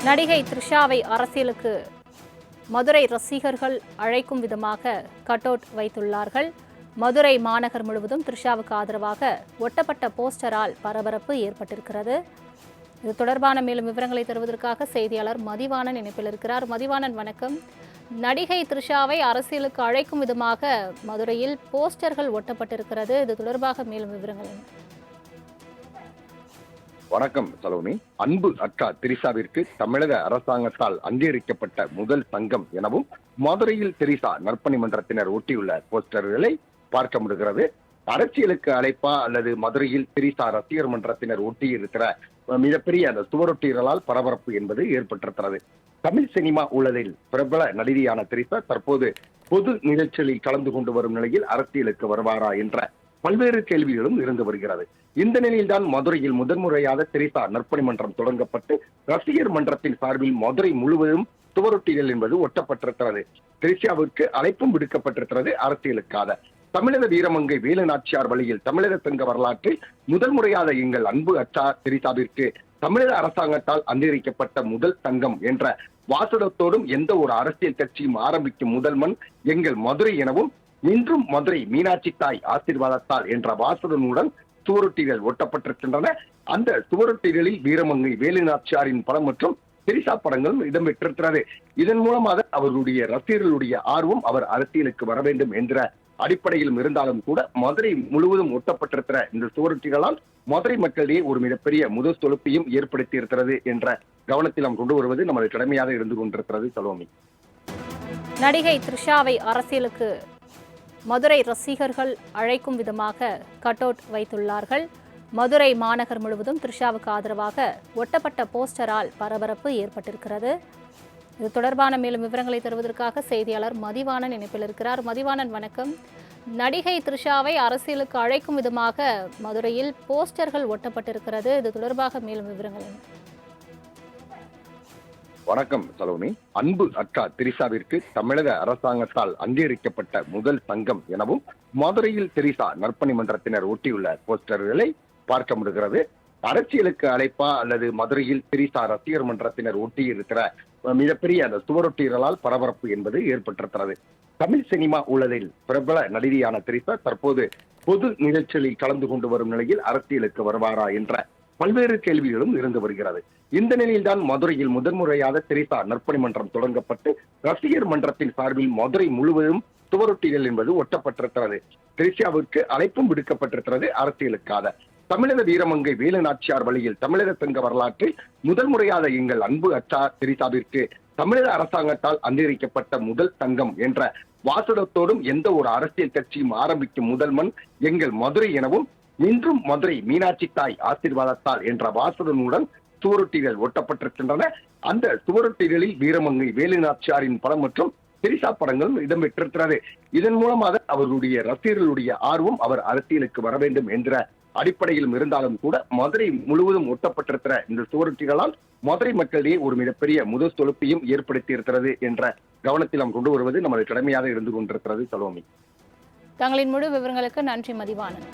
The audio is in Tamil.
நடிகை த்ரிஷாவை அரசியலுக்கு மதுரை ரசிகர்கள் அழைக்கும் விதமாக கட் அவுட் வைத்துள்ளார்கள். மதுரை மாநகர் முழுவதும் த்ரிஷாவுக்கு ஆதரவாக ஒட்டப்பட்ட போஸ்டரால் பரபரப்பு ஏற்பட்டிருக்கிறது. இது தொடர்பான மேலும் விவரங்களை தருவதற்காக செய்தியாளர் மதிவாணன் இணைப்பில் இருக்கிறார். மதிவாணன், வணக்கம். நடிகை த்ரிஷாவை அரசியலுக்கு அழைக்கும் விதமாக மதுரையில் போஸ்டர்கள் ஒட்டப்பட்டிருக்கிறது. இது தொடர்பாக மேலும் விவரங்கள் என்ன? வணக்கம் சலோமி. அன்பு அக்கா திரிஷாவிற்கு தமிழக அரசாங்கத்தால் அங்கீகரிக்கப்பட்ட முதல் சங்கம் எனவும் மதுரையில் திரிஷா நற்பணி மன்றத்தினர் ஒட்டியுள்ள போஸ்டர்களை பார்க்க முடிகிறது. அரசியலுக்கு அழைப்பா அல்லது மதுரையில் திரிஷா ரசிகர் மன்றத்தினர் ஒட்டியிருக்கிற மிகப்பெரிய அந்த சுவரொட்டிகளால் பரபரப்பு என்பது ஏற்பட்டிருக்கிறது. தமிழ் சினிமா உலகில் பிரபல நடிகையான திரிஷா தற்போது பொது நிகழ்ச்சிகளில் கலந்து கொண்டு வரும் நிலையில் அரசியலுக்கு வருவாரா என்ற பல்வேறு கேள்விகளும் இருந்து வருகிறது. இந்த நிலையில்தான் மதுரையில் முதன்முறையாக திரிஷா நற்பணி மன்றம் தொடங்கப்பட்டு ரசிகர் மன்றத்தின் சார்பில் மதுரை முழுவதும் சுவரொட்டிகள் என்பது ஒட்டப்பட்டிருக்கிறது. திரிஷாவிற்கு அழைப்பும் விடுக்கப்பட்டிருக்கிறது. அரசியலுக்காக தமிழக வீரமங்கை வேலு நாச்சியார் வழியில் தமிழக சங்க வரலாற்றில் முதல் முறையாக எங்கள் அன்பு அக்கா திரிஷாவிற்கு தமிழக அரசாங்கத்தால் அங்கீகரிக்கப்பட்ட முதல் சங்கம் என்ற வாசகத்தோடும் எந்த ஒரு அரசியல் கட்சியும் ஆரம்பிக்கும் முதல் மண் எங்கள் மதுரை எனவும் இன்றும் மதுரை மீனாட்சி தாய் ஆசீர்வாதத்தால் என்ற வாசகனுடன் சுவரொட்டிகள் ஒட்டப்பட்டிருக்கின்றன. அந்த சுவரொட்டிகளில் வீரமங்கை வேலு நாச்சியாரின் படம் மற்றும் திரிஷா படங்களும் இடம்பெற்றிருக்கிறது. இதன் மூலமாக அவர்களுடைய ரசிகர்களுடைய ஆர்வம் அவர் அரசியலுக்கு வர வேண்டும் என்ற அடிப்படையிலும் இருந்தாலும் கூட மதுரை முழுவதும் ஒட்டப்பட்டிருக்கிற இந்த சுவரொட்டிகளால் மதுரை மக்களிடையே ஒரு மிகப்பெரிய முதல் தொழுப்பையும் ஏற்படுத்தி இருக்கிறது என்ற கவனத்தில் நாம் கொண்டு வருவது நமது கடமையாக இருந்து கொண்டிருக்கிறது. சலோமி, நடிகை த்ரிஷாவை அரசியலுக்கு மதுரை ரசிகர்கள் அழைக்கும் விதமாக கட் அவுட் வைத்துள்ளார்கள். மதுரை மாநகர் முழுவதும் த்ரிஷாவுக்கு ஆதரவாக ஒட்டப்பட்ட போஸ்டரால் பரபரப்பு ஏற்பட்டிருக்கிறது. இது தொடர்பான மேலும் விவரங்களை தருவதற்காக செய்தியாளர் மதிவாணன் இணைப்பில் இருக்கிறார். மதிவாணன், வணக்கம். நடிகை த்ரிஷாவை அரசியலுக்கு அழைக்கும் விதமாக மதுரையில் போஸ்டர்கள் ஒட்டப்பட்டிருக்கிறது. இது தொடர்பாக மேலும் விவரங்கள் என்ன? வணக்கம் சலோமி. அன்பு அக்கா திரிஷாவிற்கு தமிழக அரசாங்கத்தால் அங்கீகரிக்கப்பட்ட முதல் சங்கம் எனவும் மதுரையில் திரிஷா நற்பணி மன்றத்தினர் ஒட்டியுள்ள போஸ்டர்களை பார்க்க முடிகிறது. அரசியலுக்கு அழைப்பா அல்லது மதுரையில் திரிஷா ரசிகர் மன்றத்தினர் ஒட்டியிருக்கிற மிகப்பெரிய அந்த சுவரொட்டிகளால் பரபரப்பு என்பது ஏற்பட்டிருக்கிறது. தமிழ் சினிமா உலகில் பிரபல நடிகையான திரிஷா தற்போது பொது நிகழ்ச்சிகளில் கலந்து கொண்டு வரும் நிலையில் அரசியலுக்கு வருவாரா என்ற பல்வேறு கேள்விகளும் இருந்து வருகிறது. இந்த நிலையில்தான் மதுரையில் முதன்முறையாக திரிஷா நற்பணி மன்றம் தொடங்கப்பட்டு ரசிகர் மன்றத்தின் சார்பில் மதுரை முழுவதும் சுவரொட்டிகள் என்பது ஒட்டப்பட்டிருக்கிறது. திரிஷாவிற்கு அழைப்பும் விடுக்கப்பட்டிருக்கிறது. அரசியலுக்காக தமிழக வீரமங்கை வேலு நாச்சியார் வழியில் தமிழக சங்க வரலாற்றில் முதல் முறையாக எங்கள் அன்பு அக்கா திரிஷாவிற்கு தமிழக அரசாங்கத்தால் அங்கீகரிக்கப்பட்ட முதல் சங்கம் என்ற வாசகத்தோடும் எந்த ஒரு அரசியல் கட்சியும் ஆரம்பிக்கும் முதல் மண் எங்கள் மதுரை எனவும் இன்றும் மதுரை மீனாட்சி தாய் ஆசீர்வாதத்தால் என்ற வாசகனுடன் சுவரொட்டிகள் ஒட்டப்பட்டிருக்கின்றன. அந்த சுவரொட்டிகளில் வீரமங்கை வேலு நாச்சியாரின் படம் மற்றும் திரிஷா படங்களும் இடம்பெற்றிருக்கிறது. இதன் மூலமாக அவர்களுடைய ரசிகர்களுடைய ஆர்வம் அவர் அரசியலுக்கு வர வேண்டும் என்ற அடிப்படையிலும் இருந்தாலும் கூட மதுரை முழுவதும் ஒட்டப்பட்டிருக்கிற இந்த சுவரொட்டிகளால் மதுரை மக்களிடையே ஒரு மிகப்பெரிய முதல் தொழுப்பையும் ஏற்படுத்தி இருக்கிறது என்ற கவனத்தில் நாம் கொண்டு வருவது நமது கடமையாக இருந்து கொண்டிருக்கிறது. சலோமி, தங்களின் முழு விவரங்களுக்கு நன்றி மதிவாணன்.